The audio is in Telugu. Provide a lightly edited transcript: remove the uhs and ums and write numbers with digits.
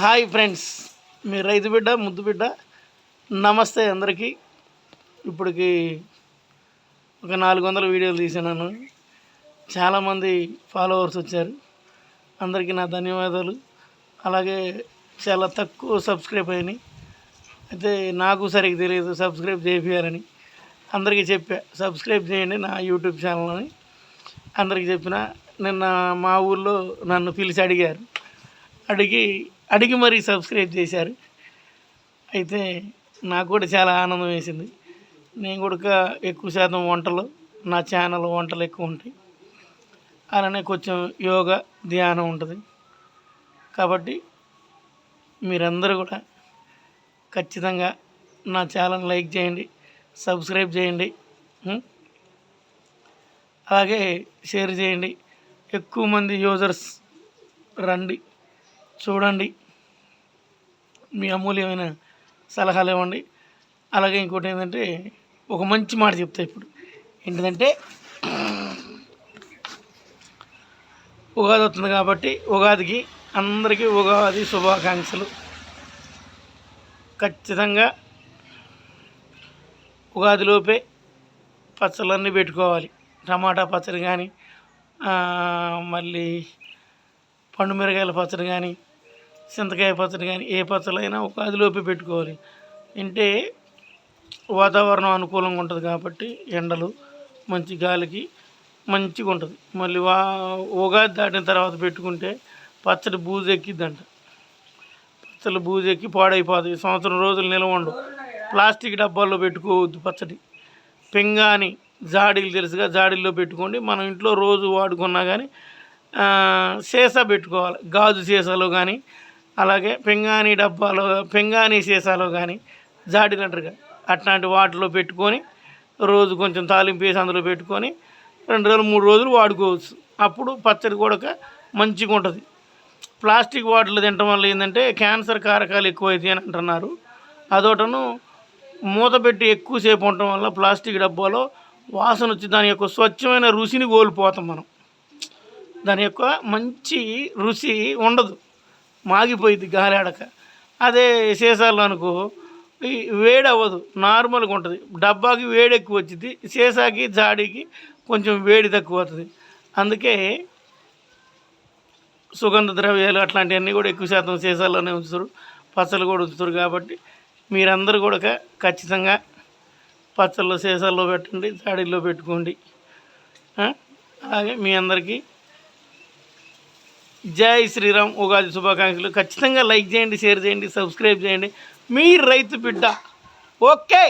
హాయ్ ఫ్రెండ్స్, మీ రైతు బిడ్డ ముద్దు బిడ్డ. నమస్తే అందరికీ. ఇప్పటికి ఒక 400 వీడియోలు తీసాను. చాలామంది ఫాలోవర్స్ వచ్చారు. అందరికీ నా ధన్యవాదాలు. అలాగే చాలా తక్కువ సబ్స్క్రైబ్ అయినాయి. అయితే నాకు సరిగ్గా తెలియదు సబ్స్క్రైబ్ చేయాలని. అందరికీ చెప్పా, సబ్స్క్రైబ్ చేయండి నా యూట్యూబ్ ఛానల్ని అందరికీ చెప్పిన. నిన్న మా ఊళ్ళో నన్ను పిలిచి అడిగి మరీ సబ్స్క్రైబ్ చేశారు. అయితే నాకు కూడా చాలా ఆనందం వేసింది. నేను కూడా ఎక్కువ శాతం నా ఛానల్ వంటలు ఎక్కువ ఉంటాయి. అలానే కొంచెం యోగా ధ్యానం ఉంటుంది. కాబట్టి మీరందరూ కూడా ఖచ్చితంగా నా ఛానల్ లైక్ చేయండి, సబ్స్క్రైబ్ చేయండి, అలాగే షేర్ చేయండి. ఎక్కువ మంది యూజర్స్ రండి, చూడండి, మీ అమూల్యమైన సలహాలు ఇవ్వండి. అలాగే ఇంకోటి ఏంటంటే, ఒక మంచి మాట చెప్తా. ఇప్పుడు ఏంటిదంటే, ఉగాది వస్తుంది కాబట్టి ఉగాదికి అందరికీ ఉగాది శుభాకాంక్షలు. ఖచ్చితంగా ఉగాదిలోపే పచ్చళ్ళన్నీ పెట్టుకోవాలి. టమాటా పచ్చడి కానీ, మళ్ళీ పండు మిరగాయల పచ్చడి కానీ, చింతకాయ పచ్చడి కానీ, ఏ పచ్చళ్ళైనా ఉగాదిలోపే పెట్టుకోవాలి. అంటే వాతావరణం అనుకూలంగా ఉంటుంది కాబట్టి, ఎండలు మంచి గాలికి మంచిగా ఉంటుంది. మళ్ళీ ఉగాది దాటిన తర్వాత పెట్టుకుంటే పచ్చడి బూజు ఎక్కిద్దంట. పచ్చళ్ళు బూజు ఎక్కి పాడైపోతుంది. సంవత్సరం రోజులు నిల్వ ఉండవు. ప్లాస్టిక్ డబ్బాల్లో పెట్టుకోవద్దు పచ్చడి. పింగాణి జాడీలు తెలుసుగా, జాడీల్లో పెట్టుకోండి. మనం ఇంట్లో రోజు వాడుకున్నా కానీ సీసా పెట్టుకోవాలి. గాజు సీసాలో కానీ, అలాగే పింగాణి డబ్బాలో, పింగాణి సీసాలో కానీ, జాడీలు అంటారుగా, అట్లాంటి వాటిలో పెట్టుకొని రోజు కొంచెం తాలింపు వేసి అందులో పెట్టుకొని 2 రోజులు 3 రోజులు వాడుకోవచ్చు. అప్పుడు పచ్చడి కూడా మంచిగా ఉంటుంది. ప్లాస్టిక్ వాటిలో తినడం వల్ల ఏంటంటే క్యాన్సర్ కారకాలు ఎక్కువైతాయి అని అంటున్నారు. అదొకటను మూత పెట్టి ఎక్కువసేపు ఉండటం వల్ల ప్లాస్టిక్ డబ్బాలో వాసన వచ్చి దాని యొక్క స్వచ్ఛమైన రుచిని కోల్పోతాం మనం. దాని యొక్క మంచి రుచి ఉండదు, మాగిపోయింది గాలాడక. అదే సీసాలు అనుకో వేడి అవ్వదు, నార్మల్గా ఉంటుంది. డబ్బాకి వేడి ఎక్కువ వచ్చింది, సీసాకి జాడీకి కొంచెం వేడి తక్కువ అవుతుంది. అందుకే సుగంధ ద్రవ్యాలు అట్లాంటివన్నీ కూడా ఎక్కువ శాతం సీసాల్లోనే ఉంచుతారు, పచ్చళ్ళు కూడా ఉంచుతారు. కాబట్టి మీరందరూ కూడా ఖచ్చితంగా పచ్చళ్ళు సీసాల్లో పెట్టండి, జాడీల్లో పెట్టుకోండి. అలాగే మీ అందరికీ జై శ్రీరామ్, ఉగాది శుభాకాంక్షలు. ఖచ్చితంగా లైక్ చేయండి, షేర్ చేయండి, సబ్స్క్రైబ్ చేయండి. మీ రైతు బిడ్డ. ఓకే.